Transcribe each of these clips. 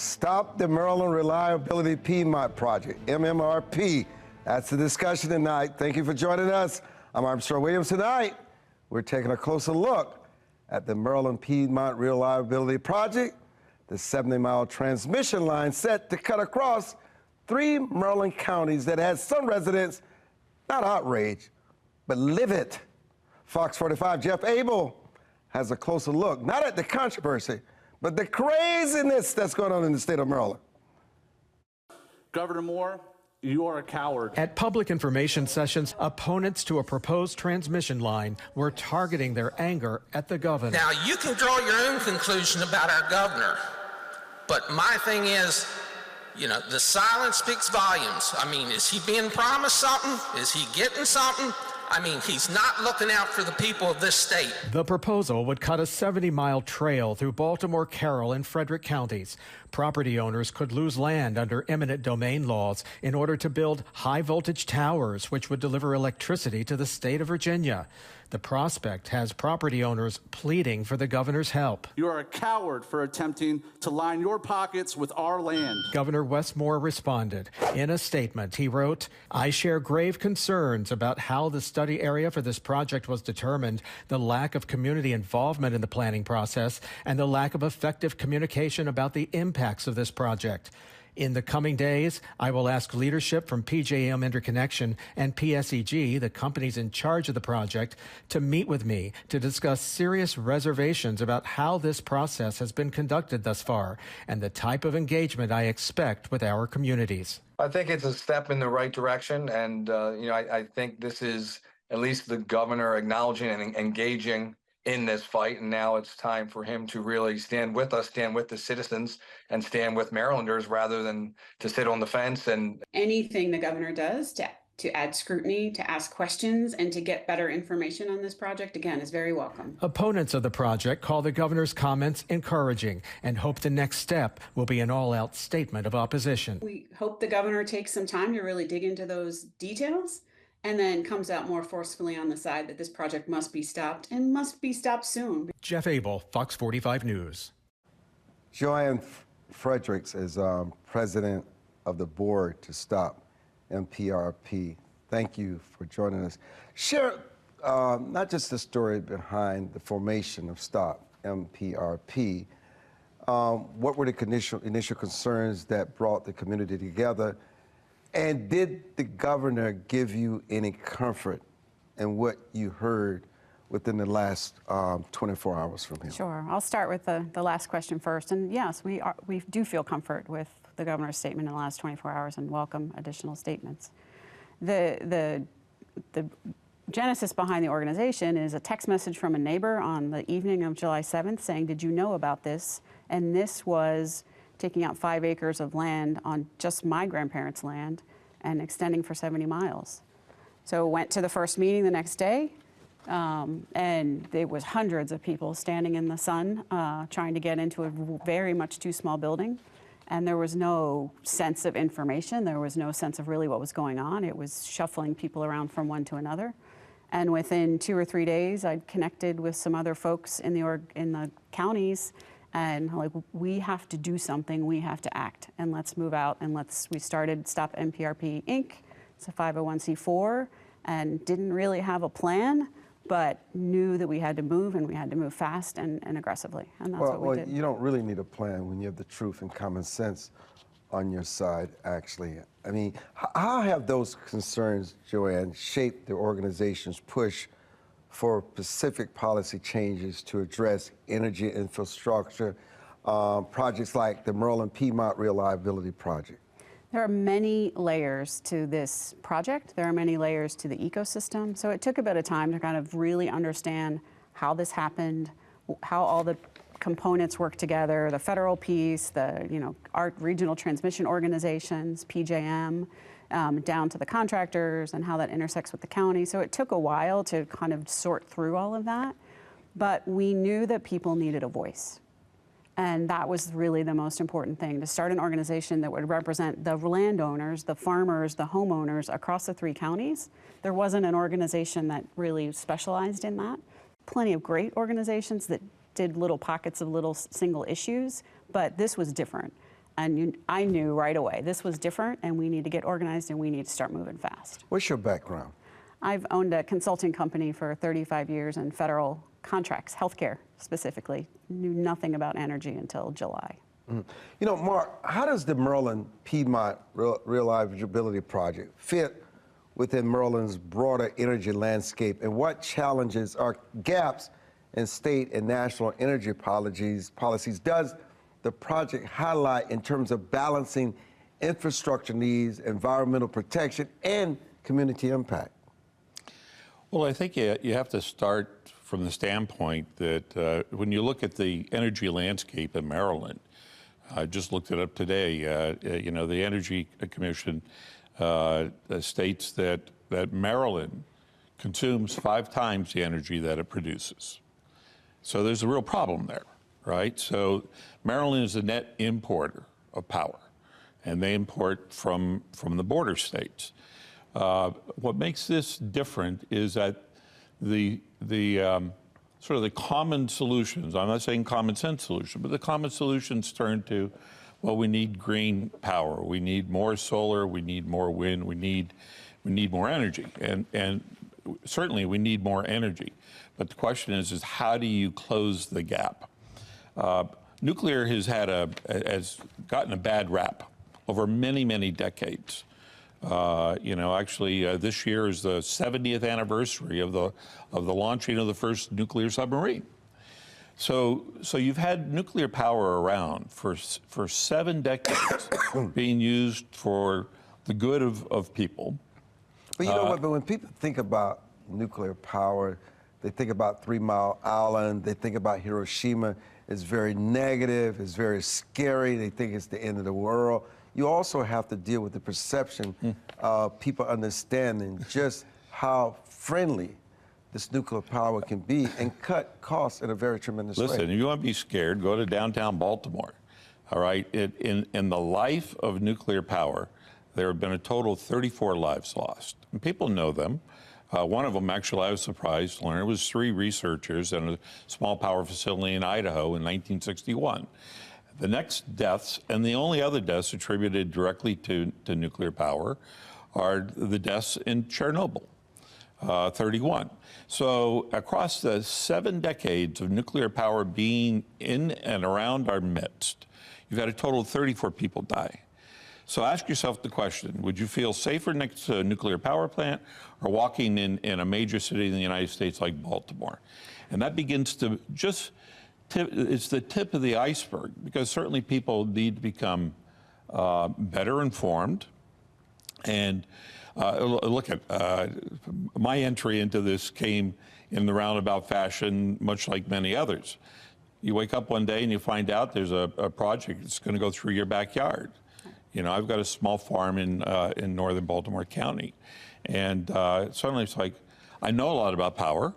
Stop the Maryland Reliability Piedmont Project, MMRP. That's the discussion tonight. Thank you for joining us. I'm Armstrong Williams. Tonight, we're taking a closer look at the Maryland Piedmont Reliability Project, the 70-mile transmission line set to cut across 3 Maryland counties that has some residents not outraged, but livid. Fox 45 Jeff Abel has a closer look, not at the controversy, but the craziness that's going on in the state of Maryland. Governor Moore, you are a coward. At public information sessions, opponents to a proposed transmission line were targeting their anger at the governor. Now, you can draw your own conclusion about our governor, but my thing is, you know, the silence speaks volumes. I mean, is he being promised something? Is he getting something? I mean, he's not looking out for the people of this state. The proposal would cut a 70-mile trail through Baltimore, Carroll, and Frederick counties. Property owners could lose land under eminent domain laws in order to build high-voltage towers, which would deliver electricity to the state of Virginia. The prospect has property owners pleading for the governor's help. You are a coward for attempting to line your pockets with our land. Governor Wes Moore responded. In a statement, he wrote, "I share grave concerns about how the study area for this project was determined, the lack of community involvement in the planning process, and the lack of effective communication about the impacts of this project. In the coming days, I will ask leadership from PJM Interconnection and PSEG, the companies in charge of the project, to meet with me to discuss serious reservations about how this process has been conducted thus far and the type of engagement I expect with our communities." I think it's a step in the right direction, and I think this is at least the governor acknowledging and engaging in this fight, and now it's time for him to really stand with us, stand with the citizens, and stand with Marylanders rather than to sit on the fence. And anything the governor does to add scrutiny, to ask questions, and to get better information on this project, again, is very welcome. Opponents of the project call the governor's comments encouraging and hope the next step will be an all-out statement of opposition. We hope the governor takes some time to really dig into those details and then comes out more forcefully on the side that this project must be stopped and must be stopped soon. Jeff Abel, Fox 45 News. Joanne Frederick is president of the board to stop MPRP. Thank you for joining us. Share not just the story behind the formation of Stop MPRP, what were the initial concerns that brought the community together? And did the governor give you any comfort in what you heard within the last 24 hours from him? Sure. I'll start with the last question first. And yes, we do feel comfort with the governor's statement in the last 24 hours and welcome additional statements. The genesis behind the organization is a text message from a neighbor on the evening of July 7th saying, "Did you know about this?" And this was taking out 5 acres of land on just my grandparents' land and extending for 70 miles. So went to the first meeting the next day, and there was hundreds of people standing in the sun trying to get into a very much too small building. And there was no sense of information. There was no sense of really what was going on. It was shuffling people around from one to another. And within 2 or 3 days, I'd connected with some other folks in the counties. And like, we have to do something, we have to act, and let's move out, and we started Stop MPRP Inc. It's a 501c4, and didn't really have a plan, but knew that we had to move, and we had to move fast and aggressively, and that's what we did. You don't really need a plan when you have the truth and common sense on your side, actually. I mean, how have those concerns, Joanne, shaped the organization's push for specific policy changes to address energy infrastructure, projects like the Maryland Piedmont Reliability Project? There are many layers to this project. There are many layers to the ecosystem. So it took a bit of time to kind of really understand how this happened, how all the components work together, the federal piece, our regional transmission organizations, PJM, down to the contractors and how that intersects with the county. So it took a while to kind of sort through all of that, but we knew that people needed a voice. And that was really the most important thing, to start an organization that would represent the landowners, the farmers, the homeowners across the 3 counties. There wasn't an organization that really specialized in that. Plenty of great organizations that did little pockets of little single issues, but this was different. And I knew right away this was different, and we need to get organized, and we need to start moving fast. What's your background? I've owned a consulting company for 35 years in federal contracts, healthcare specifically. Knew nothing about energy until July. You know, Mark, how does the Maryland Piedmont Reliability Project fit within Maryland's broader energy landscape, and what challenges or gaps in state and national energy policies does the project highlight in terms of balancing infrastructure needs, environmental protection, and community impact? Well, I think you have to start from the standpoint that when you look at the energy landscape in Maryland, I just looked it up today, you know, the Energy Commission states that Maryland consumes 5 times the energy that it produces. So there's a real problem there, right? So Maryland is a net importer of power, and they import from the border states. What makes this different is that the sort of the common solutions, I'm not saying common sense solution, but the common solutions turn to, well, we need green power, we need more solar, we need more wind, we need more energy, and certainly we need more energy. But the question is how do you close the gap? Nuclear has gotten a bad rap over many, many decades. You know, actually, this year is the 70th anniversary of the launching of the first nuclear submarine. So you've had nuclear power around for 7 decades, being used for the good of people. But you know what? But when people think about nuclear power, they think about 3 Mile Island. They think about Hiroshima. It's very negative. It's very scary. They think it's the end of the world. You also have to deal with the perception of people understanding just how friendly this nuclear power can be and cut costs in a very tremendous way. Listen, if you want to be scared, go to downtown Baltimore. All right? In the life of nuclear power, there have been a total of 34 lives lost. And people know them. One of them, actually, I was surprised to learn, it was 3 researchers in a small power facility in Idaho in 1961. The next deaths, and the only other deaths attributed directly to nuclear power, are the deaths in Chernobyl, 31. So across the 7 decades of nuclear power being in and around our midst, you've had a total of 34 people die. So ask yourself the question, would you feel safer next to a nuclear power plant or walking in a major city in the United States like Baltimore? And that begins to just, it's the tip of the iceberg, because certainly people need to become better informed. And look at my entry into this came in the roundabout fashion, much like many others. You wake up one day and you find out there's a project that's going to go through your backyard. You know, I've got a small farm in northern Baltimore County, and suddenly it's like, I know a lot about power,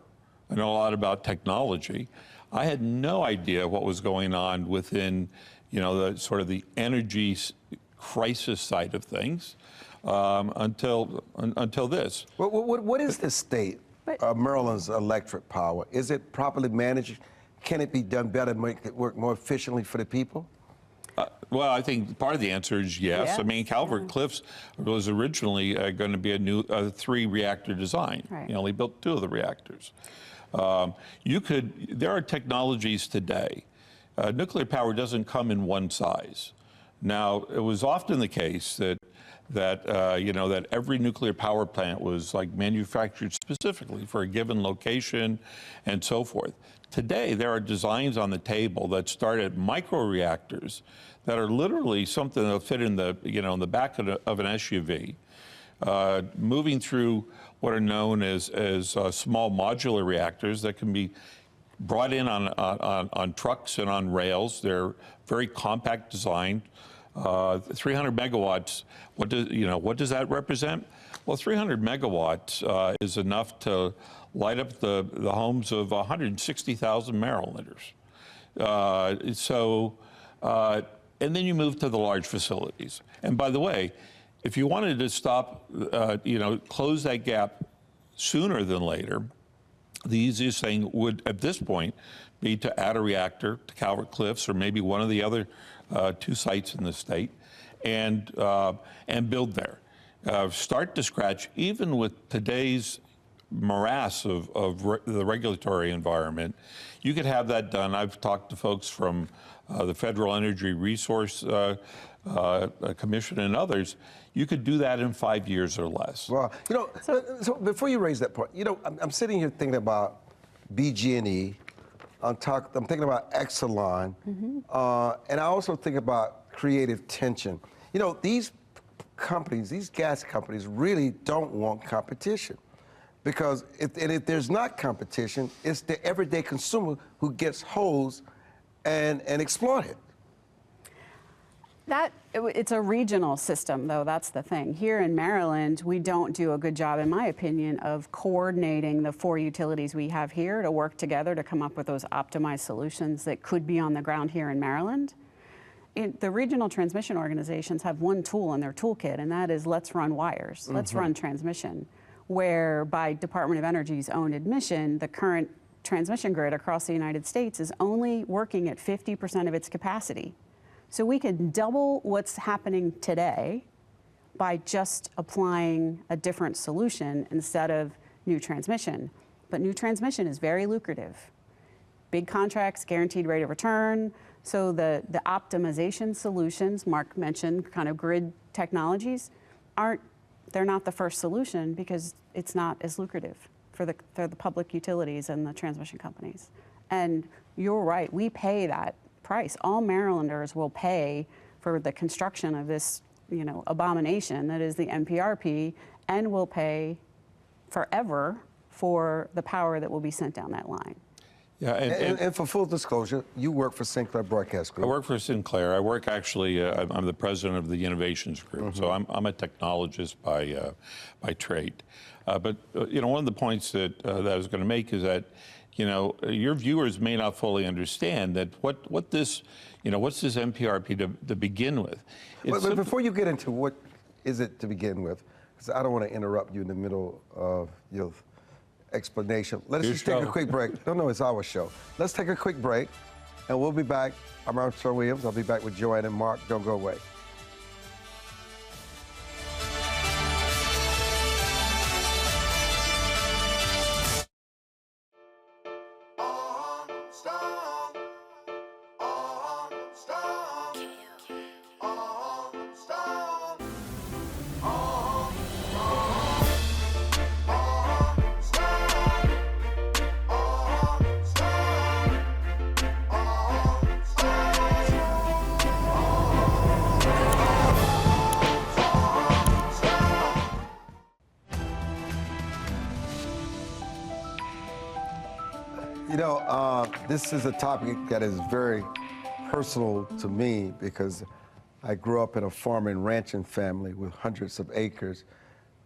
I know a lot about technology. I had no idea what was going on within, you know, the sort of the energy crisis side of things until this. What is the state of Maryland's electric power? Is it properly managed? Can it be done better, make it work more efficiently for the people? Well, I think part of the answer is yes. I mean, Calvert Cliffs was originally going to be a new 3-reactor design. Right. You only built 2 of the reactors. There are technologies today. Nuclear power doesn't come in one size. Now, it was often the case that you know, that every nuclear power plant was like manufactured specifically for a given location and so forth. Today, there are designs on the table that start at microreactors that are literally something that'll fit in the, you know, in the back of an SUV, moving through what are known as small modular reactors that can be brought in on trucks and on rails. They're very compact design. 300 megawatts. What does that represent? Well, 300 megawatts is enough to light up the homes of 160,000 Marylanders. And then you move to the large facilities. And by the way, if you wanted to stop, close that gap sooner than later, The easiest thing would, at this point, be to add a reactor to Calvert Cliffs or maybe one of the other 2 sites in the state and build there. Start to scratch, even with today's morass of the regulatory environment. You could have that done. I've talked to folks from the Federal Energy Resource Commission and others. You could do that in 5 years or less. Well, you know, so before you raise that point, you know, I'm sitting here thinking about BG&E. I'm thinking about Exelon, and I also think about creative tension. You know, these companies, these gas companies, really don't want competition, because if there's not competition, it's the everyday consumer who gets hosed and exploited. It's a regional system, though. That's the thing. Here in Maryland, we don't do a good job, in my opinion, of coordinating the 4 utilities we have here to work together to come up with those optimized solutions that could be on the ground here in Maryland. The regional transmission organizations have one tool in their toolkit, and that is let's run wires, let's run transmission, where by Department of Energy's own admission, the current transmission grid across the United States is only working at 50% of its capacity. So we could double what's happening today by just applying a different solution instead of new transmission. But new transmission is very lucrative. Big contracts, guaranteed rate of return. So the optimization solutions, Mark mentioned, kind of grid technologies, they're not the first solution because it's not as lucrative for the public utilities and the transmission companies. And you're right, we pay that price. All Marylanders will pay for the construction of this, you know, abomination that is the MPRP, and will pay forever for the power that will be sent down that line. Yeah, and for full disclosure, you work for Sinclair Broadcast Group. I work for Sinclair. I work actually, I'm the president of the Innovations Group, so I'm a technologist by trade. But you know, one of the points that I was going to make is that, you know, your viewers may not fully understand that what this, you know, what's this MPRP to begin with. But before you get into what is it to begin with, because I don't want to interrupt you in the middle of your explanation. Let's just take a quick break. No, it's our show. Let's take a quick break, and we'll be back. I'm Armstrong Williams. I'll be back with Joanne and Mark. Don't go away. You know, this is a topic that is very personal to me because I grew up in a farming and ranching family with hundreds of acres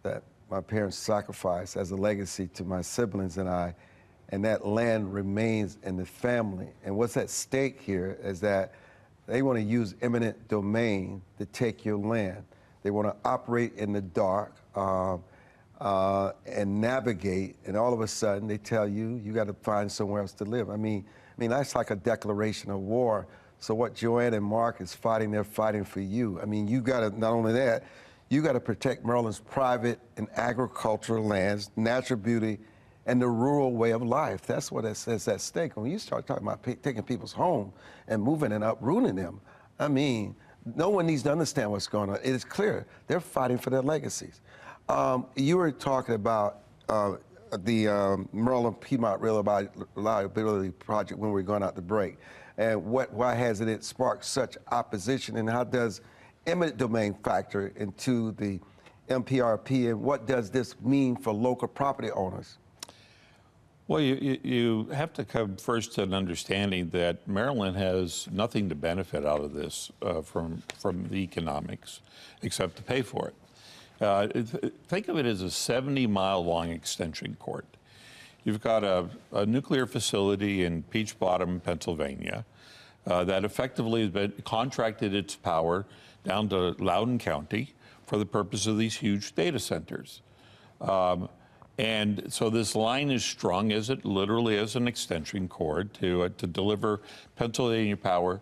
that my parents sacrificed as a legacy to my siblings and I, and that land remains in the family. And what's at stake here is that they want to use eminent domain to take your land. They want to operate in the dark and navigate, and all of a sudden they tell you, you got to find somewhere else to live. I mean, that's like a declaration of war. So what Joanne and Mark is fighting, they're fighting for you. I mean, you got to, not only that, you got to protect Maryland's private and agricultural lands, natural beauty, and the rural way of life. That's what is at stake. When you start talking about taking people's home and moving and uprooting them, I mean, no one needs to understand what's going on. It is clear they're fighting for their legacies. You were talking about the Maryland Piedmont Reliability Project when we were going out to break, and why hasn't it sparked such opposition, and how does eminent domain factor into the MPRP, and what does this mean for local property owners? Well, you have to come first to an understanding that Maryland has nothing to benefit out of this from the economics, except to pay for it. Think of it as a 70-mile-long extension cord. You've got a nuclear facility in Peach Bottom, Pennsylvania, that effectively has been contracted its power down to Loudoun County for the purpose of these huge data centers. And so this line is strung as it literally is an extension cord to deliver Pennsylvania power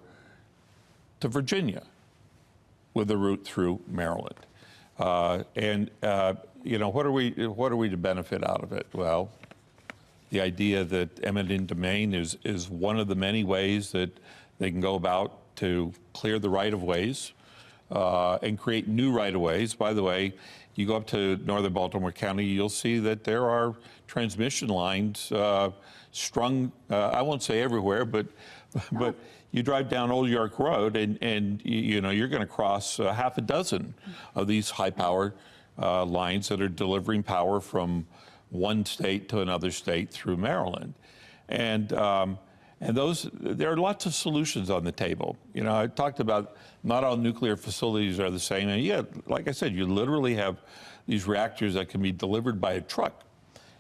to Virginia with a route through Maryland. You know, what are we to benefit out of it? Well, the idea that eminent domain is one of the many ways that they can go about to clear the right-of-ways and create new right-of-ways. By the way, you go up to northern Baltimore County, you'll see that there are transmission lines strung, I won't say everywhere, but you drive down Old York Road and you know, you're going to cross half a dozen of these high-power lines that are delivering power from one state to another state through Maryland. And there are lots of solutions on the table. You know, I talked about not all nuclear facilities are the same. And yeah, like I said, you literally have these reactors that can be delivered by a truck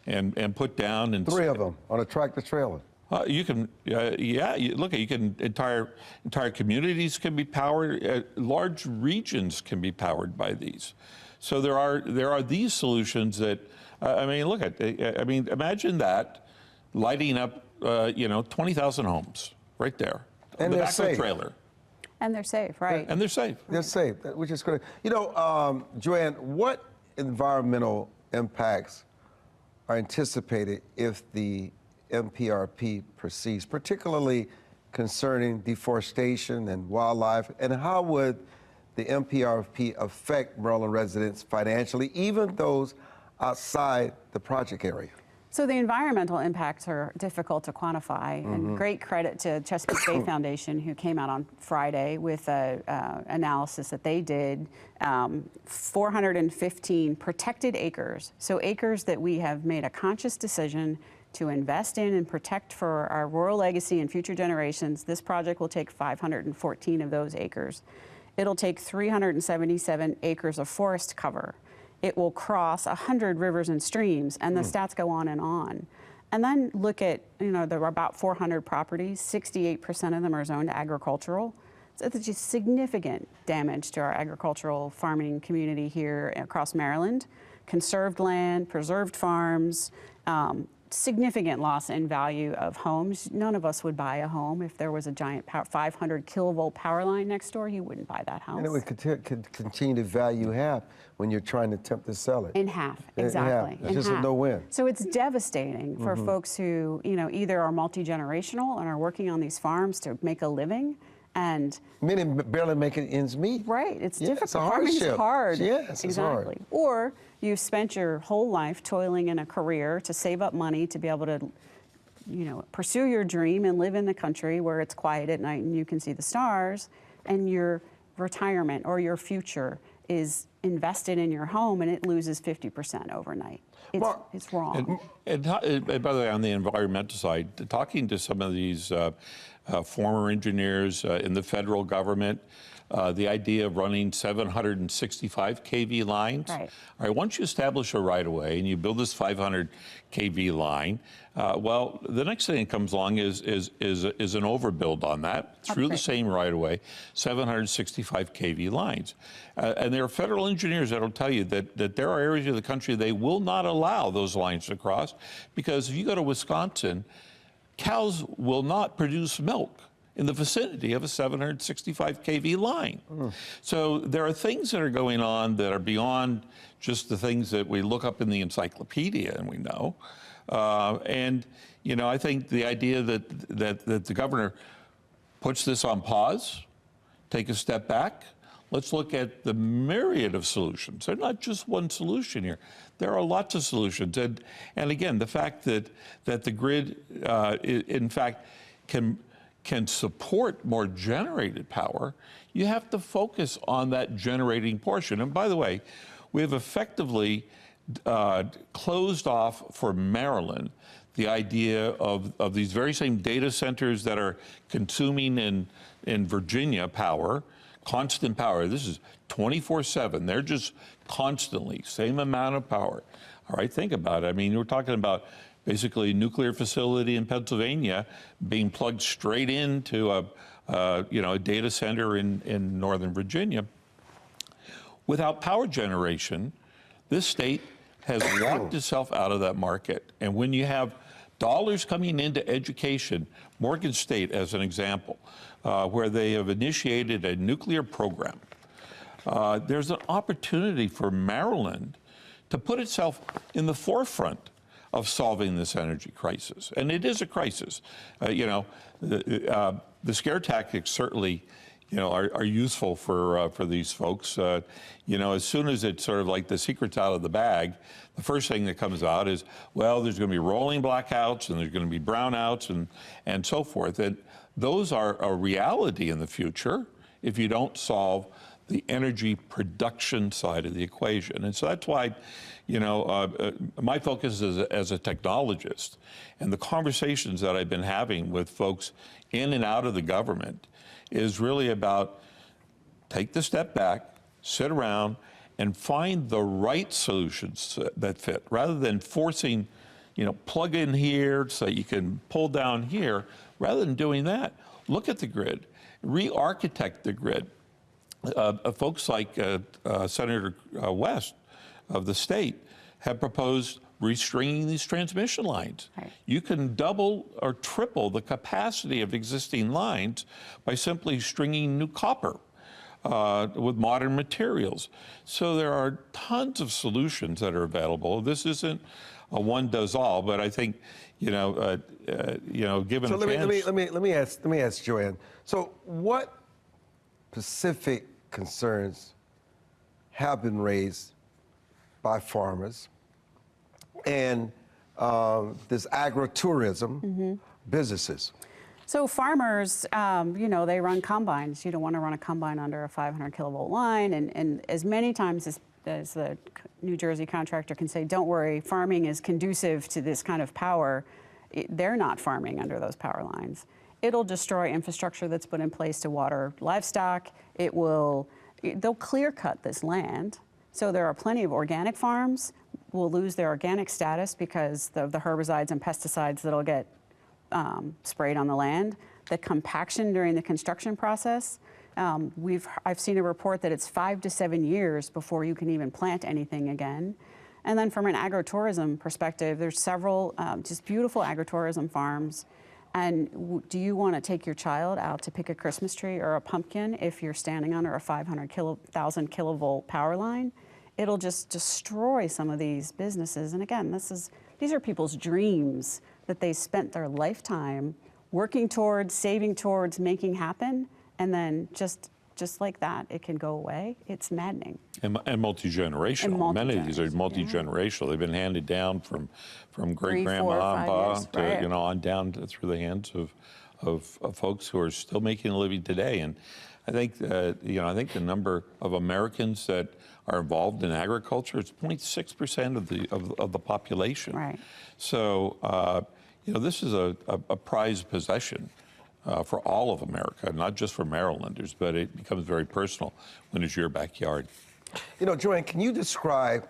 and put down. And 3 of them on a tractor trailer. You can, entire communities can be powered. Large regions can be powered by these. So there are these solutions that, I mean, imagine that lighting up, 20,000 homes right there. And they're safe. Trailer. And they're safe, right? And they're safe. They're safe, which is great. You know, Joanne, what environmental impacts are anticipated if the MPRP proceeds, particularly concerning deforestation and wildlife, and how would the MPRP affect Maryland residents financially, even those outside the project area? So the environmental impacts are difficult to quantify, and great credit to Chesapeake Bay Foundation, who came out on Friday with an analysis that they did. 415 protected acres, so acres that we have made a conscious decision to invest in and protect for our rural legacy and future generations. This project will take 514 of those acres. It'll take 377 acres of forest cover. It will cross 100 rivers and streams, and the stats go on. And then look at, there are about 400 properties, 68% of them are zoned agricultural. So it's just significant damage to our agricultural farming community here across Maryland. Conserved land, preserved farms, significant loss in value of homes. None of us would buy a home if there was a giant 500 kilovolt power line next door. You wouldn't buy that house. And it would continue to value half when you're trying to attempt to sell it. In half, exactly. It's just a no-win. So it's devastating for folks who, either are multi-generational and are working on these farms to make a living, and many barely making ends meet. Right, it's difficult. It's a Farming is hardship. hard. Yes, it's hard. Or you've spent your whole life toiling in a career to save up money to be able to, pursue your dream and live in the country where it's quiet at night and you can see the stars, and your retirement or your future is invested in your home and it loses 50% overnight. It's wrong. And by the way, on the environmental side, talking to some of these former engineers in the federal government, the idea of running 765 kV lines. Right. All right, once you establish a right-of-way and you build this 500 kV line, well, the next thing that comes along is an overbuild on that through the same right-of-way, 765 kV lines. And there are federal engineers that will tell you that there are areas of the country they will not allow those lines to cross, because if you go to Wisconsin, cows will not produce milk in the vicinity of a 765 kV line. So there are things that are going on that are beyond just the things that we look up in the encyclopedia and we know. I think the idea that the governor puts this on pause, take a step back, let's look at the myriad of solutions. There's not just one solution here. There are lots of solutions. And again, the fact that the grid, in fact, can support more generated power, you have to focus on that generating portion. And by the way, we have effectively closed off for Maryland the idea of these very same data centers that are consuming in Virginia power, constant power. This is 24/7. They're just constantly, same amount of power. All right, think about it. I mean, we're talking about basically a nuclear facility in Pennsylvania being plugged straight into a data center in Northern Virginia. Without power generation, this state has locked itself out of that market. And when you have dollars coming into education, Morgan State as an example, where they have initiated a nuclear program, there's an opportunity for Maryland to put itself in the forefront of solving this energy crisis. And it is a crisis. The scare tactics certainly, are useful for these folks. As soon as it's sort of like the secret's out of the bag, the first thing that comes out is, well, there's going to be rolling blackouts and there's going to be brownouts and so forth. And those are a reality in the future if you don't solve the energy production side of the equation. And so that's why, my focus as a technologist and the conversations that I've been having with folks in and out of the government is really about take the step back, sit around, and find the right solutions that fit, rather than forcing, plug in here so you can pull down here. Rather than doing that, look at the grid, re-architect the grid. Folks like Senator West of the state have proposed restringing these transmission lines. Right. You can double or triple the capacity of existing lines by simply stringing new copper with modern materials. So there are tons of solutions that are available. This isn't a one does all, but I think given so a chance. Let me ask Joanne. So what specific concerns have been raised by farmers and this agritourism businesses? So farmers, they run combines. You don't want to run a combine under a 500 kilovolt line. And as many times as the New Jersey contractor can say, don't worry, farming is conducive to this kind of power, they're not farming under those power lines. It'll destroy infrastructure that's put in place to water livestock. They'll clear cut this land. So there are plenty of organic farms will lose their organic status because of the herbicides and pesticides that'll get sprayed on the land. The compaction during the construction process, I've seen a report that it's 5 to 7 years before you can even plant anything again. And then from an agritourism perspective, there's several just beautiful agritourism farms. And do you want to take your child out to pick a Christmas tree or a pumpkin if you're standing under a 500,000 kilovolt power line? It'll just destroy some of these businesses. And again, these are people's dreams that they spent their lifetime working towards, saving towards, making happen, and then just like that, it can go away. It's maddening. And multi-generational. Many of these are multi-generational. They've been handed down from great-grandma and pa to, on down through the hands of folks who are still making a living today. And I think, I think the number of Americans that are involved in agriculture, it's 0.6% of the population. Right. So, this is a prized possession for all of America, not just for Marylanders, but it becomes very personal when it's your backyard. Joanne, can you describe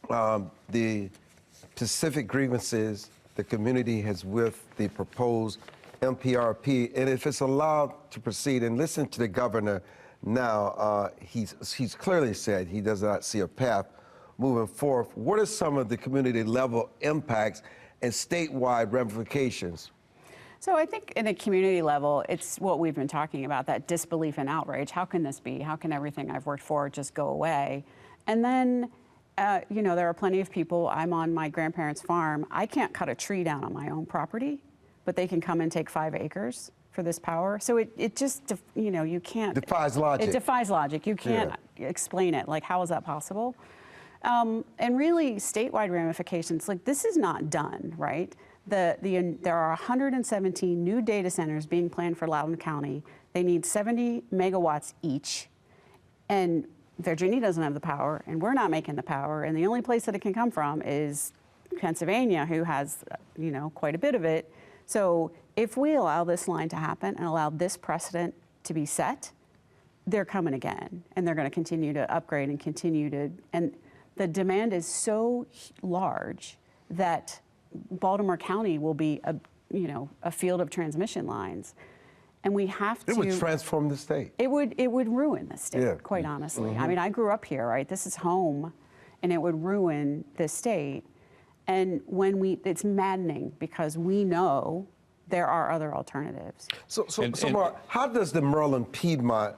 the specific grievances the community has with the proposed MPRP, and if it's allowed to proceed? And listen to the governor now. He's clearly said he does not see a path moving forward. What are some of the community level impacts and statewide ramifications? So I think in a community level, it's what we've been talking about, that disbelief and outrage. How can this be? How can everything I've worked for just go away? And then, there are plenty of people. I'm on my grandparents' farm. I can't cut a tree down on my own property, but they can come and take 5 acres for this power. So it just, you can't. Defies logic. It defies logic. You can't explain it. Like, how is that possible? And really, statewide ramifications, like, this is not done, right? There are 117 new data centers being planned for Loudoun County. They need 70 megawatts each. And Virginia doesn't have the power, and we're not making the power. And the only place that it can come from is Pennsylvania, who has, quite a bit of it. So if we allow this line to happen and allow this precedent to be set, they're coming again. And they're going to continue to upgrade and continue to, and the demand is so large that Baltimore County will be a field of transmission lines, and we have to. It would transform the state. It would ruin the state, quite honestly. I mean, I grew up here, right? This is home, and it would ruin the state. And it's maddening because we know there are other alternatives. So Mark, how does the Maryland-Piedmont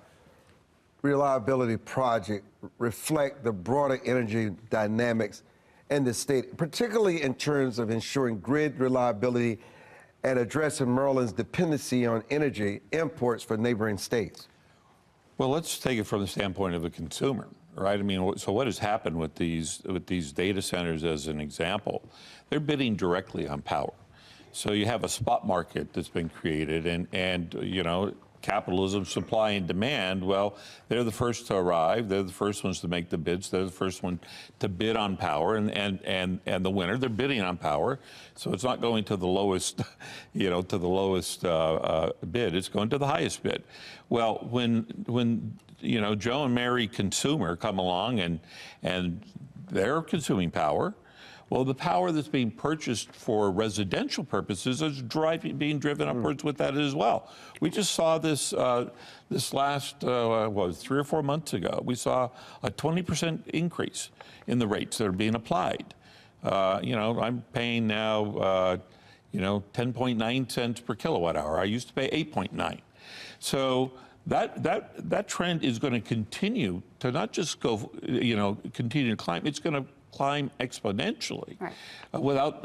Reliability Project reflect the broader energy dynamics in the state, particularly in terms of ensuring grid reliability and addressing Maryland's dependency on energy imports for neighboring states? Well, let's take it from the standpoint of the consumer, right? I mean, so what has happened with these data centers, as an example? They're bidding directly on power. So you have a spot market that's been created, and you know, capitalism, supply and demand. Well, they're the first to arrive. They're the first ones to make the bids. They're the first one to bid on power, and the winner. They're bidding on power, so it's not going to the lowest, you know, to the lowest bid. It's going to the highest bid. Well, when you know, Joe and Mary consumer come along and they're consuming power. Well, the power that's being purchased for residential purposes is being driven upwards with that as well. We just saw this this last, 3 or 4 months ago. We saw a 20% increase in the rates that are being applied. You know, I'm paying now, you know, 10.9 cents per kilowatt hour. I used to pay 8.9. So that trend is going to continue to not just go, you know, continue to climb. It's going to climb exponentially, right,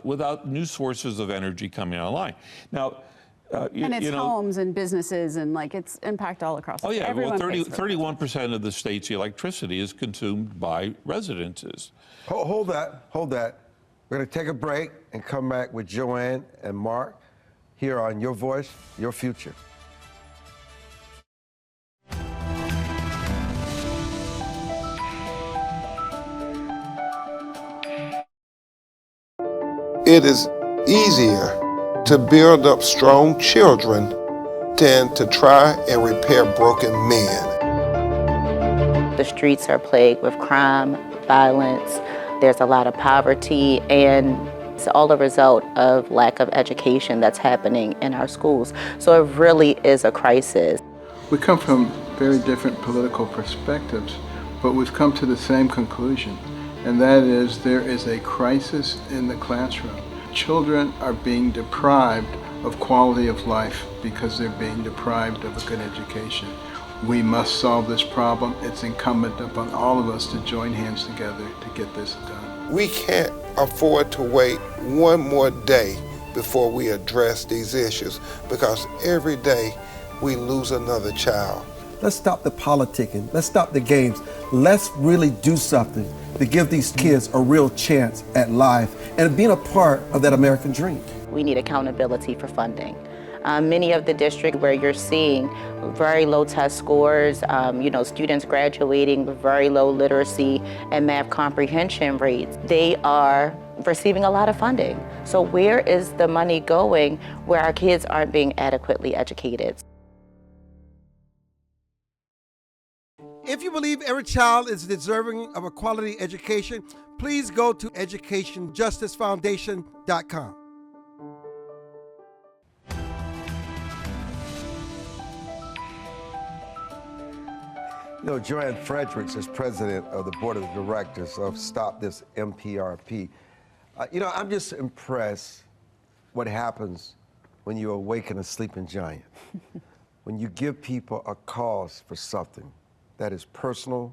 without new sources of energy coming online. Now, and it's homes and businesses and like it's impact all across. Oh yeah, well, 31% of the state's electricity is consumed by residences. Hold that. We're going to take a break and come back with Joanne and Mark here on Your Voice, Your Future. It is easier to build up strong children than to try and repair broken men. The streets are plagued with crime, violence. There's a lot of poverty, and it's all a result of lack of education that's happening in our schools. So it really is a crisis. We come from very different political perspectives, but we've come to the same conclusion. And that is, there is a crisis in the classroom. Children are being deprived of quality of life because they're being deprived of a good education. We must solve this problem. It's incumbent upon all of us to join hands together to get this done. We can't afford to wait one more day before we address these issues, because every day we lose another child. Let's stop the politicking. Let's stop the games. Let's really do something to give these kids a real chance at life and being a part of that American dream. We need accountability for funding. Many of the districts where you're seeing very low test scores, you know, students graduating with very low literacy and math comprehension rates, they are receiving a lot of funding. So where is the money going where our kids aren't being adequately educated? If you believe every child is deserving of a quality education, please go to educationjusticefoundation.com. You know, Joanne Frederick is president of the board of directors of Stop This MPRP. You know, I'm just impressed what happens when you awaken a sleeping giant. When you give people a cause for something that is personal,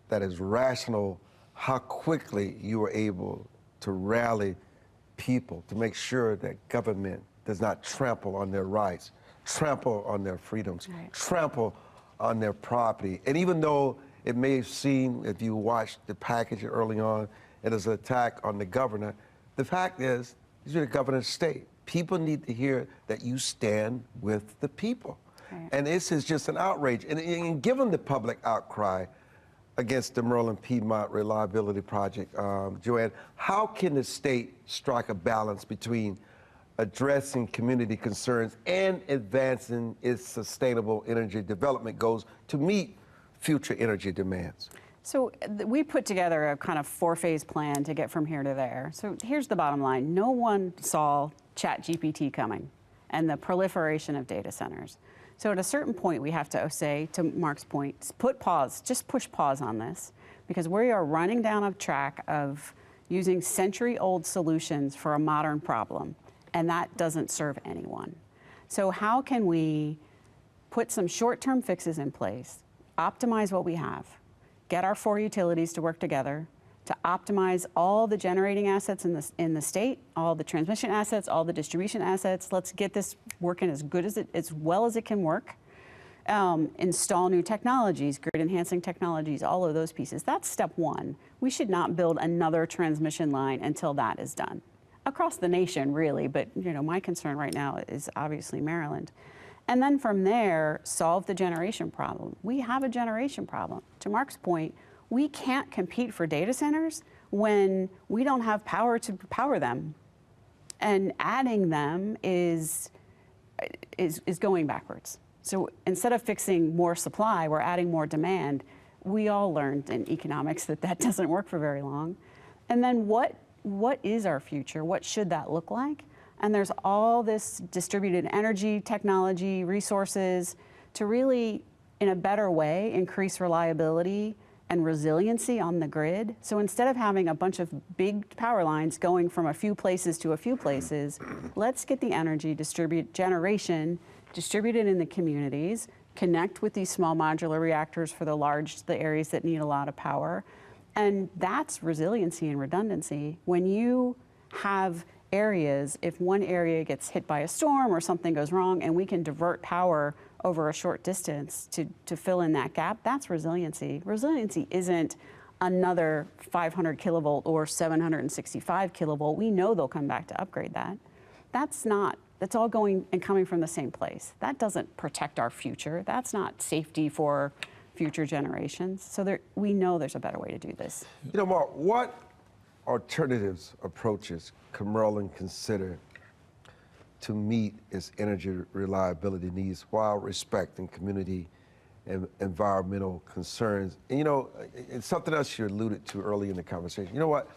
that is rational, how quickly you are able to rally people to make sure that government does not trample on their rights, trample on their freedoms, right, trample on their property. And even though it may seem, if you watched the package early on, it is an attack on the governor, the fact is, these are the governor's state. People need to hear that you stand with the people. Right. And this is just an outrage. And given the public outcry against the Maryland-Piedmont Reliability Project, Joanne, how can the state strike a balance between addressing community concerns and advancing its sustainable energy development goals to meet future energy demands? So we put together a kind of 4-phase plan to get from here to there. So here's the bottom line. No one saw ChatGPT coming and the proliferation of data centers. So at a certain point, we have to say, to Mark's point, just push pause on this, because we are running down a track of using century-old solutions for a modern problem, and that doesn't serve anyone. So how can we put some short-term fixes in place, optimize what we have, get our 4 utilities to work together, to optimize all the generating assets in the state, all the transmission assets, all the distribution assets. Let's get this working as well as it can work. Install new technologies, grid enhancing technologies, all of those pieces. That's step one. We should not build another transmission line until that is done. Across the nation, really, but my concern right now is obviously Maryland. And then from there, solve the generation problem. We have a generation problem. To Mark's point, we can't compete for data centers when we don't have power to power them. And adding them is going backwards. So instead of fixing more supply, we're adding more demand. We all learned in economics that doesn't work for very long. And then what is our future? What should that look like? And there's all this distributed energy technology, resources to really, in a better way, increase reliability and resiliency on the grid. So instead of having a bunch of big power lines going from a few places to a few places, let's get the energy generation distributed in the communities, connect with these small modular reactors for the areas that need a lot of power. And that's resiliency and redundancy. When you have areas, if one area gets hit by a storm or something goes wrong and we can divert power over a short distance to fill in that gap, that's resiliency. Resiliency isn't another 500 kilovolt or 765 kilovolt. We know they'll come back to upgrade that. That's all going and coming from the same place. That doesn't protect our future. That's not safety for future generations. So we know there's a better way to do this. Mark, what alternatives approaches can Maryland consider to meet its energy reliability needs while respecting community and environmental concerns? And it's something else you alluded to early in the conversation. You know what?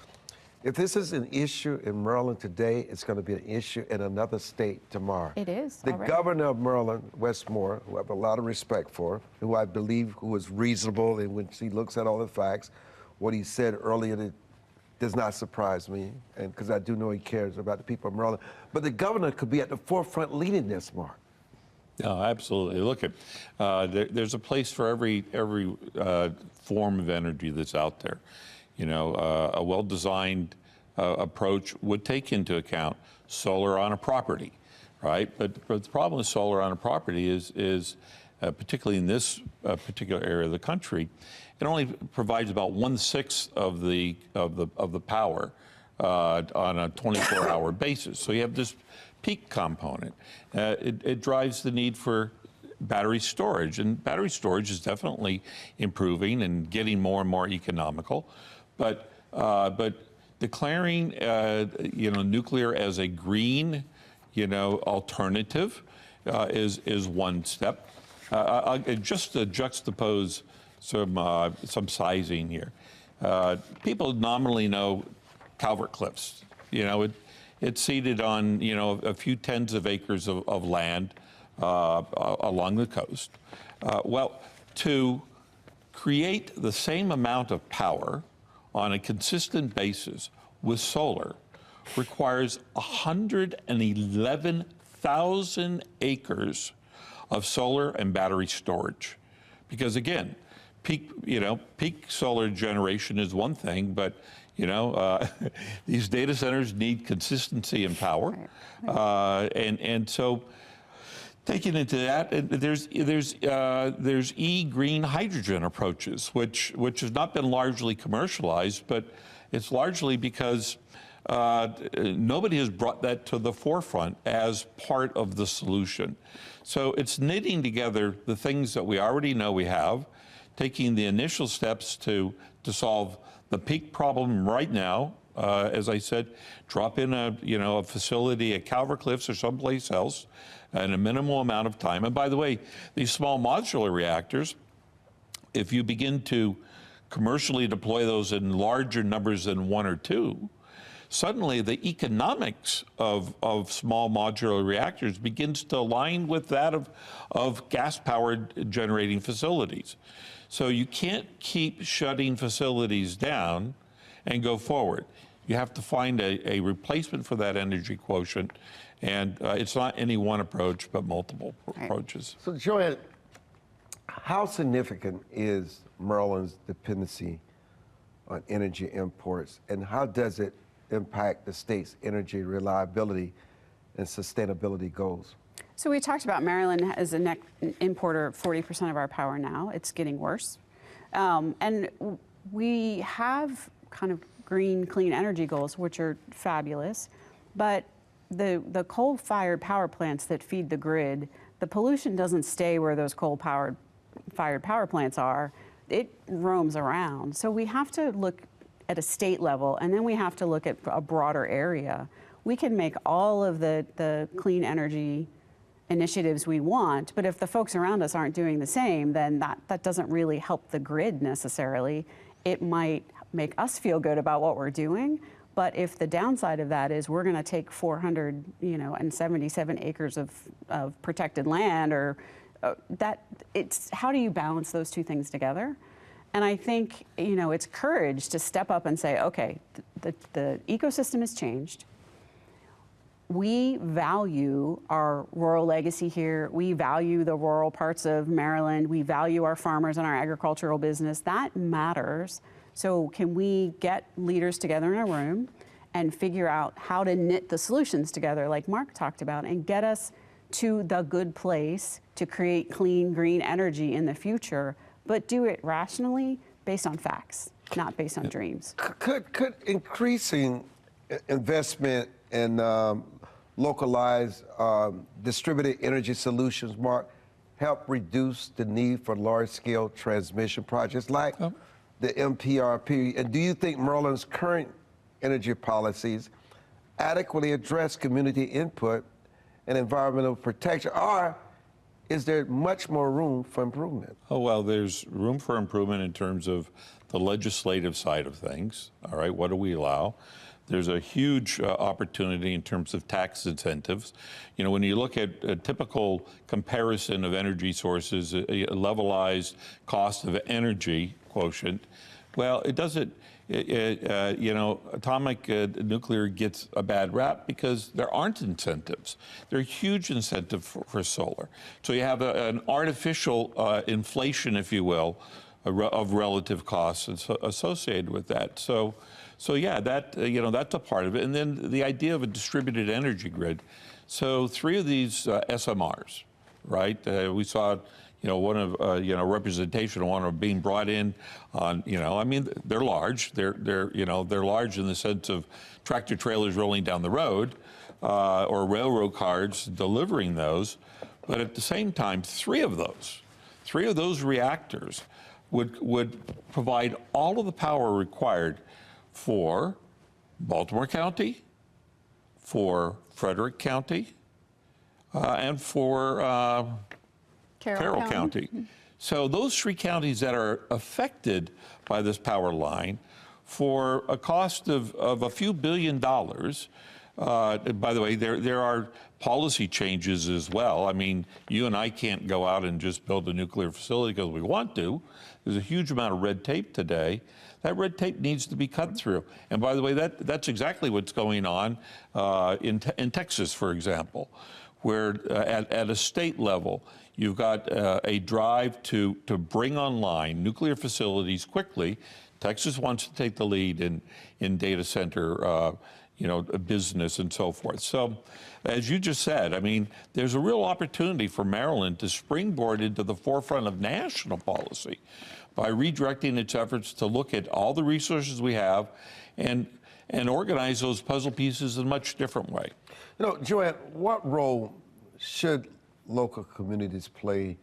If this is an issue in Maryland today, it's going to be an issue in another state tomorrow. It is. The governor of Maryland, Wes Moore, who I have a lot of respect for, who I believe is reasonable, and when he looks at all the facts, what he said earlier does not surprise me, and because I do know he cares about the people of Maryland. But the governor could be at the forefront leading this, Mark. No, absolutely. Look, there's a place for every form of energy that's out there. A well-designed approach would take into account solar on a property, right? But the problem with solar on a property is particularly in this particular area of the country, it only provides about 1/6 of the power on a 24-hour basis. So you have this peak component. It drives the need for battery storage, and battery storage is definitely improving and getting more and more economical. But declaring nuclear as a green alternative is one step. Just to juxtapose some sizing here. People nominally know Calvert Cliffs. It's seated on a few tens of acres of land along the coast. Well, to create the same amount of power on a consistent basis with solar requires 111,000 acres of solar and battery storage. Because again, peak solar generation is one thing, but these data centers need consistency in power. And so taking into that, there's green hydrogen approaches, which has not been largely commercialized, but it's largely because nobody has brought that to the forefront as part of the solution. So it's knitting together the things that we already know we have, taking the initial steps to solve the peak problem right now. As I said, drop in a facility at Calvert Cliffs or someplace else in a minimal amount of time. And by the way, these small modular reactors, if you begin to commercially deploy those in larger numbers than 1 or 2, suddenly the economics of small modular reactors begins to align with that of gas-powered generating facilities. So you can't keep shutting facilities down and go forward. You have to find a replacement for that energy quotient, and it's not any one approach, but multiple approaches. So, Joanne, how significant is Maryland's dependency on energy imports, and how does it impact the state's energy reliability and sustainability goals? So we talked about Maryland as a net importer of 40% of our power now. It's getting worse. And we have kind of green, clean energy goals, which are fabulous. But the coal-fired power plants that feed the grid, the pollution doesn't stay where those coal-fired power plants are. It roams around. So we have to look at a state level, and then we have to look at a broader area. We can make all of the clean energy initiatives we want, but if the folks around us aren't doing the same, then that doesn't really help the grid necessarily. It might make us feel good about what we're doing, but if the downside of that is we're going to take 477 acres of protected land, or it's how do you balance those two things together? And I think it's courage to step up and say, okay, the ecosystem has changed. We value our rural legacy here. We value the rural parts of Maryland. We value our farmers and our agricultural business. That matters. So can we get leaders together in a room and figure out how to knit the solutions together, like Mark talked about, and get us to the good place to create clean, green energy in the future, but do it rationally based on facts, not based on dreams. Could increasing investment in localized distributed energy solutions, Mark, help reduce the need for large-scale transmission projects like the MPRP? And do you think Maryland's current energy policies adequately address community input and environmental protection, or is there much more room for improvement? Oh, well, there's room for improvement in terms of the legislative side of things. All right, what do we allow? There's a huge opportunity in terms of tax incentives. When you look at a typical comparison of energy sources, a levelized cost of energy quotient, well, it doesn't, atomic nuclear gets a bad rap because there aren't incentives. There are huge incentives for solar. So you have an artificial inflation, if you will, of relative costs associated with that. So yeah, that's a part of it. And then the idea of a distributed energy grid. So 3 of these SMRs, right? We saw, one of, representation of one of being brought in on, I mean, they're large. They're large in the sense of tractor trailers rolling down the road or railroad cars delivering those. But at the same time, 3 of those reactors would provide all of the power required for Baltimore County, for Frederick County, and for Carroll County. So those 3 counties that are affected by this power line, for a cost of a few $1 billion. By the way, there are policy changes as well. I mean, you and I can't go out and just build a nuclear facility because we want to. There's a huge amount of red tape today. That red tape needs to be cut through. And by the way, that's exactly what's going on in Texas, for example, where at a state level, you've got a drive to bring online nuclear facilities quickly. Texas wants to take the lead in data center business and so forth. So, as you just said, I mean, there's a real opportunity for Maryland to springboard into the forefront of national policy by redirecting its efforts to look at all the resources we have and organize those puzzle pieces in a much different way. Joanne, what role should local communities play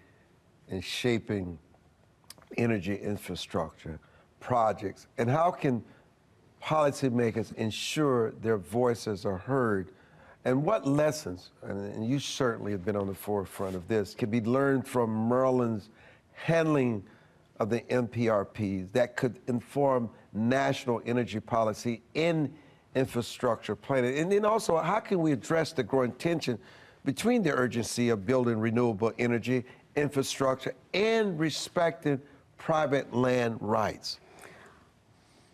in shaping energy infrastructure projects, and how can policymakers ensure their voices are heard? And what lessons, and you certainly have been on the forefront of this, can be learned from Maryland's handling of the MPRPs that could inform national energy policy in infrastructure planning? And then also, how can we address the growing tension between the urgency of building renewable energy infrastructure and respecting private land rights?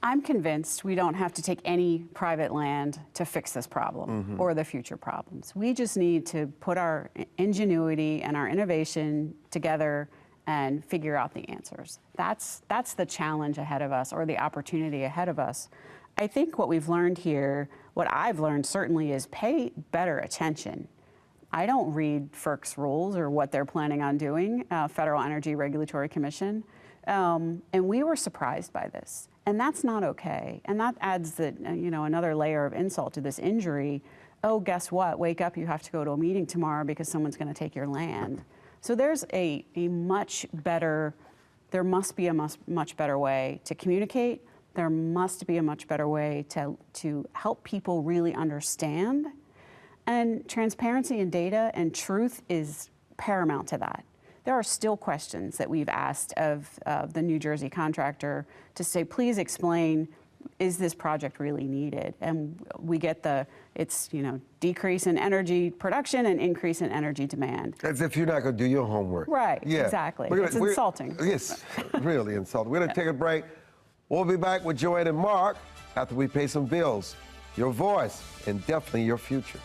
I'm convinced we don't have to take any private land to fix this problem or the future problems. We just need to put our ingenuity and our innovation together and figure out the answers. That's the challenge ahead of us, or the opportunity ahead of us. I think what we've learned here, what I've learned certainly, is pay better attention. I don't read FERC's rules or what they're planning on doing, Federal Energy Regulatory Commission, and we were surprised by this. And that's not okay. And that adds another layer of insult to this injury. Oh, guess what? Wake up, you have to go to a meeting tomorrow because someone's going to take your land. So there's a much better, there must be a much better way to communicate. There must be a much better way to help people really understand. And transparency and data and truth is paramount to that. There are still questions that we've asked of the New Jersey contractor to say, please explain, is this project really needed? And we get it's decrease in energy production and increase in energy demand. As if you're not going to do your homework. Right, yeah. exactly. It's insulting. Yes, really insulting. We're going to take a break. We'll be back with Joanne and Mark after we pay some bills. Your voice and definitely your future.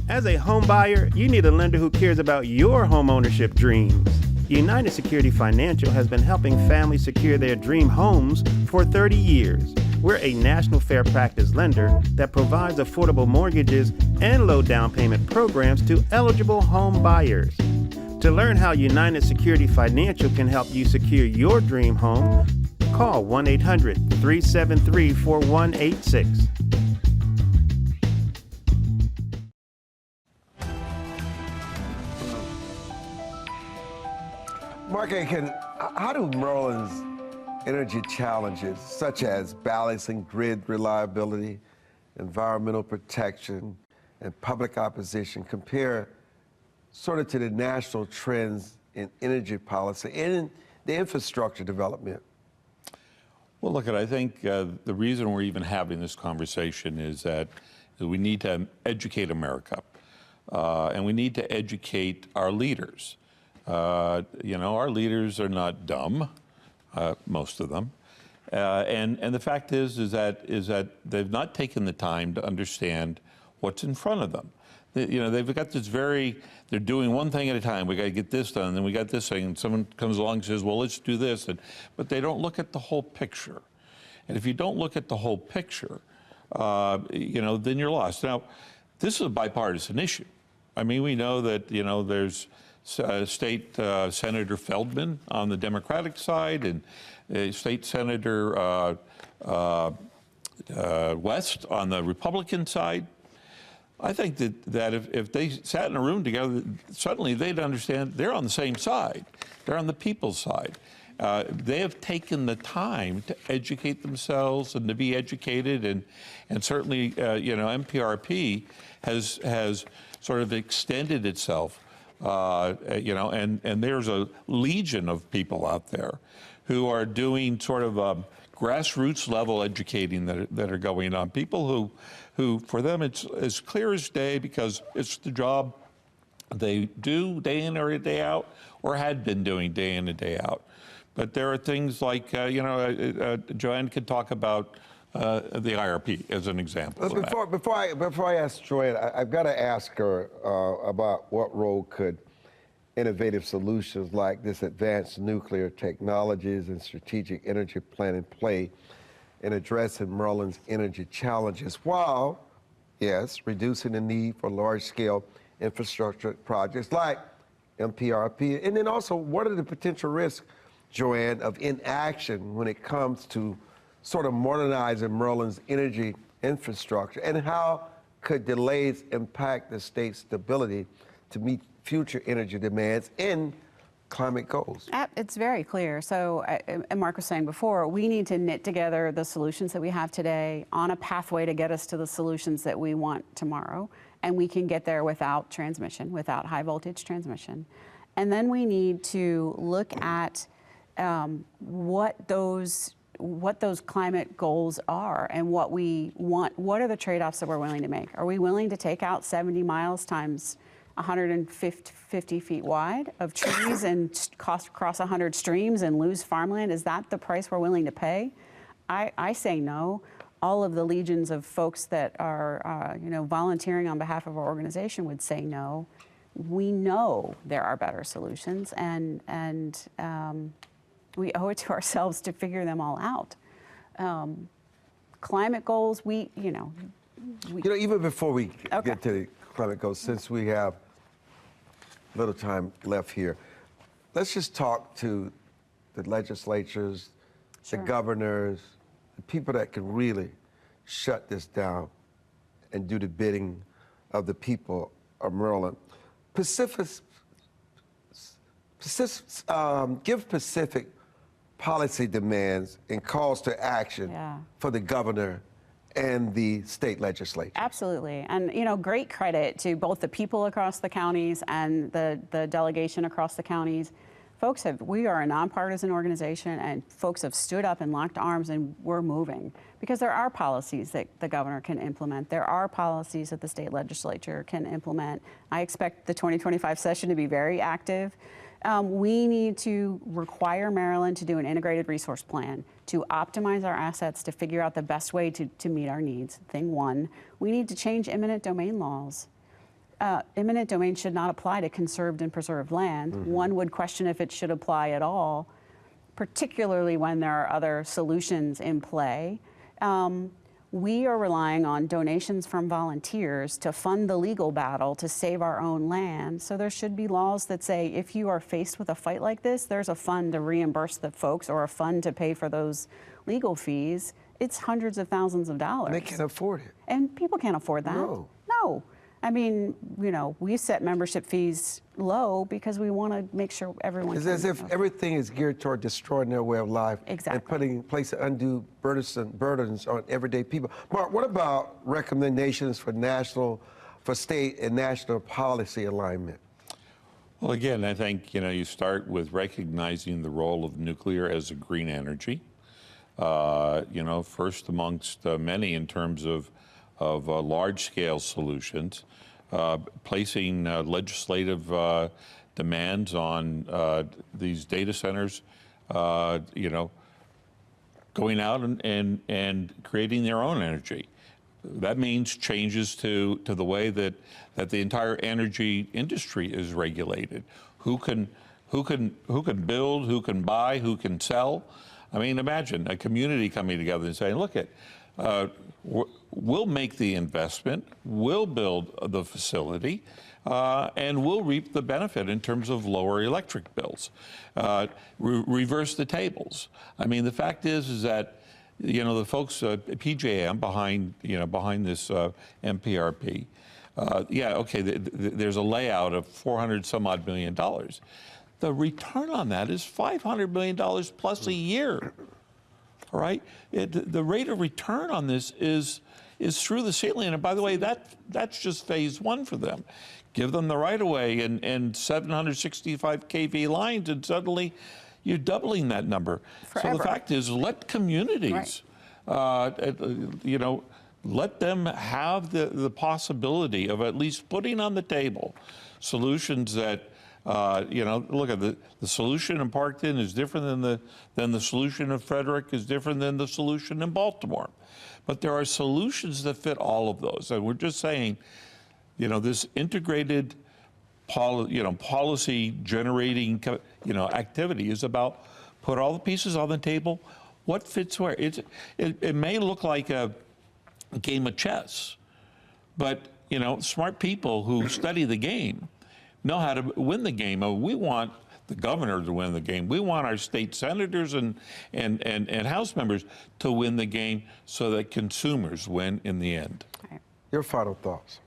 As a home buyer, you need a lender who cares about your home ownership dreams. United Security Financial has been helping families secure their dream homes for 30 years. We're a national fair practice lender that provides affordable mortgages and low down payment programs to eligible home buyers. To learn how United Security Financial can help you secure your dream home, call 1-800-373-4186. Mark Aitken, how do Maryland's energy challenges, such as balancing grid reliability, environmental protection, and public opposition, compare sort of to the national trends in energy policy and in the infrastructure development? Well, look, I think the reason we're even having this conversation is that we need to educate America, and we need to educate our leaders. Our leaders are not dumb, most of them, and the fact is that they've not taken the time to understand what's in front of them. They've got this they're doing one thing at a time. We got to get this done, and then we got this thing, and someone comes along and says, well, let's do this, but they don't look at the whole picture. And if you don't look at the whole picture, then you're lost. Now, this is a bipartisan issue. I mean, we know that there's State Senator Feldman on the Democratic side, and State Senator West on the Republican side. I think that if they sat in a room together, suddenly they'd understand they're on the same side. They're on the people's side. They have taken the time to educate themselves and to be educated, and certainly, MPRP has sort of extended itself. And there's a legion of people out there who are doing sort of grassroots level educating that are going on. People who for them it's as clear as day because it's the job they do day in or day out, or had been doing day in and day out. But there are things like, Joanne could talk about the IRP as an example. Before I ask Joanne, I've got to ask her about what role could innovative solutions like this advanced nuclear technologies and strategic energy planning play in addressing Maryland's energy challenges, while, yes, reducing the need for large-scale infrastructure projects like MPRP. And then also, what are the potential risks, Joanne, of inaction when it comes to sort of modernizing Maryland's energy infrastructure, and how could delays impact the state's stability to meet future energy demands and climate goals? It's very clear. So, and Mark was saying before, we need to knit together the solutions that we have today on a pathway to get us to the solutions that we want tomorrow, and we can get there without transmission, without high voltage transmission. And then we need to look at what what those climate goals are and what we want. What are the trade-offs that we're willing to make? Are we willing to take out 70 miles times 150 feet wide of trees and cross 100 streams and lose farmland? Is that the price we're willing to pay? I say no. All of the legions of folks that are volunteering on behalf of our organization would say no. We know there are better solutions, and we owe it to ourselves to figure them all out. Climate goals, even before we get to the climate goals, since we have little time left here, let's just talk to the legislatures, the governors, the people that can really shut this down and do the bidding of the people of Maryland. Give specific policy demands and calls to action for the governor and the state legislature. Absolutely. And, great credit to both the people across the counties and the delegation across the counties. We are a nonpartisan organization, and folks have stood up and locked arms, and we're moving because there are policies that the governor can implement. There are policies that the state legislature can implement. I expect the 2025 session to be very active. We need to require Maryland to do an integrated resource plan to optimize our assets to figure out the best way to meet our needs. Thing one, we need to change eminent domain laws. Eminent domain should not apply to conserved and preserved land. One would question if it should apply at all, particularly when there are other solutions in play. We are relying on donations from volunteers to fund the legal battle to save our own land. So there should be laws that say if you are faced with a fight like this, there's a fund to reimburse the folks or a fund to pay for those legal fees. It's hundreds of thousands of dollars. And they can't afford it. And people can't afford that. No. I mean, we set membership fees low because we want to make sure everyone. It's as if everything is geared toward destroying their way of life exactly. and placing undue burdens on everyday people. Mark, what about recommendations for state and national policy alignment? Well, again, I think you start with recognizing the role of nuclear as a green energy. First amongst many in terms of large-scale solutions, placing legislative demands on these data centers, going out and creating their own energy. That means changes to the way that the entire energy industry is regulated. Who can build, who can buy, who can sell. I mean, imagine a community coming together and saying, look, we'll make the investment, we'll build the facility, and we'll reap the benefit in terms of lower electric bills. Reverse the tables. I mean, the fact is that the folks at PJM behind this MPRP, there's a layout of $400 some odd million. The return on that is $500 million plus a year. All right, the rate of return on this is through the ceiling. And by the way, that's just phase one for them. Give them the right of way and 765 kV lines, and suddenly you're doubling that number. Forever. So the fact is, let communities, let them have the possibility of at least putting on the table solutions that. Look at the solution in Parkton is different than the solution in Frederick is different than the solution in Baltimore. But there are solutions that fit all of those. And we're just saying, this integrated policy generating, activity is about put all the pieces on the table. What fits where? It may look like a game of chess, but, smart people who study the game know how to win the game. We want the governor to win the game. We want our state senators and House members to win the game so that consumers win in the end. Right. Your final thoughts.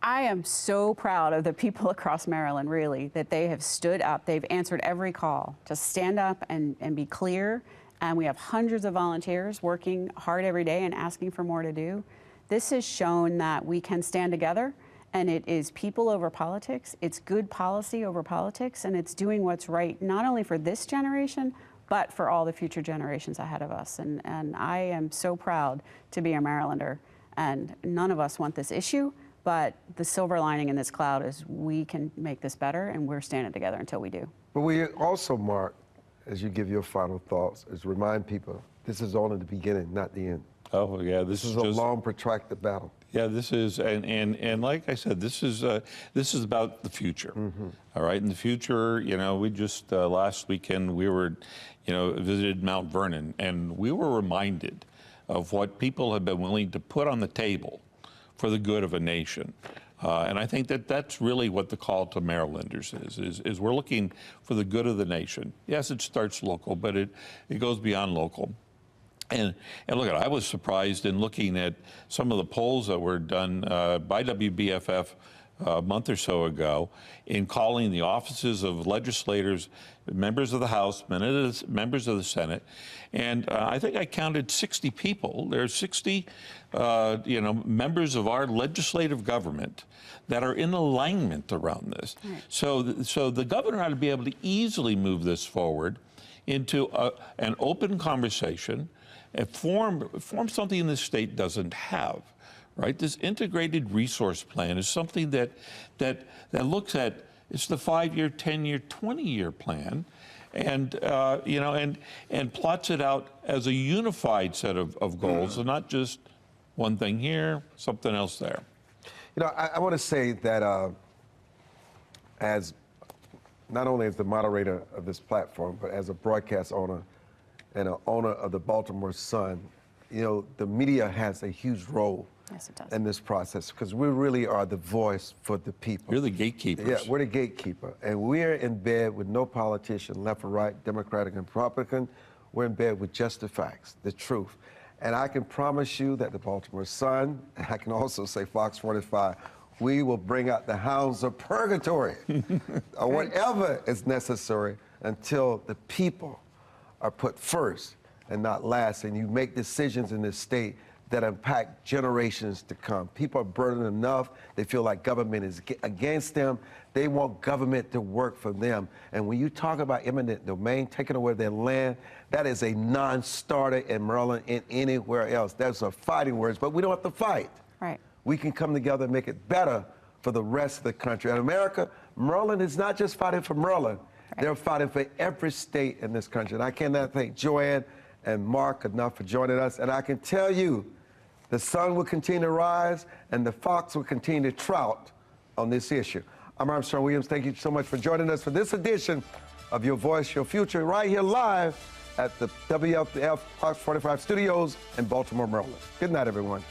I am so proud of the people across Maryland, really, that they have stood up. They've answered every call to stand up and be clear. And we have hundreds of volunteers working hard every day and asking for more to do. This has shown that we can stand together. And it is people over politics, it's good policy over politics, and it's doing what's right, not only for this generation, but for all the future generations ahead of us. And I am so proud to be a Marylander, and none of us want this issue, but the silver lining in this cloud is we can make this better, and we're standing together until we do. But we also, Mark, as you give your final thoughts, is remind people this is only the beginning, not the end. Oh, yeah, This is a long, protracted battle. Yeah, this is, and like I said, this is about the future. All right, in the future, you know, we just last weekend we were, you know, visited Mount Vernon, and we were reminded of what people have been willing to put on the table for the good of a nation. And I think that that's really what the call to Marylanders is we're looking for the good of the nation. Yes, it starts local, but it goes beyond local. And look, I was surprised in looking at some of the polls that were done by WBFF a month or so ago in calling the offices of legislators, members of the House, members of the Senate, and I think I counted 60 people. There are 60, members of our legislative government that are in alignment around this. Right. So the governor ought to be able to easily move this forward into an open conversation, and form something the state doesn't have. Right, this integrated resource plan is something that looks at, it's the 5-year, 10-year, 20-year plan, and and plots it out as a unified set of goals, and not just one thing here, something else there. You know, I want to say that as not only as the moderator of this platform, but as a broadcast owner and an owner of the Baltimore Sun, you know, the media has a huge role. Yes, it does. In this process, because we really are the voice for the people. You're the gatekeepers. Yeah, we're the gatekeeper. And we're in bed with no politician, left or right, Democratic and Republican. We're in bed with just the facts, the truth. And I can promise you that the Baltimore Sun, and I can also say Fox 45, we will bring out the hounds of purgatory or whatever is necessary until the people are put first and not last. And you make decisions in this state that impact generations to come. People are burdened enough. They feel like government is against them. They want government to work for them. And when you talk about eminent domain, taking away their land, that is a non-starter in Maryland and anywhere else. Those are fighting words, but we don't have to fight. Right. We can come together and make it better for the rest of the country. And America, Maryland is not just fighting for Maryland. Right. They're fighting for every state in this country. And I cannot thank Joanne and Mark enough for joining us. And I can tell you, the sun will continue to rise and the fox will continue to trout on this issue. I'm Armstrong Williams. Thank you so much for joining us for this edition of Your Voice, Your Future, right here live at the WFF Fox 45 studios in Baltimore, Maryland. Good night, everyone.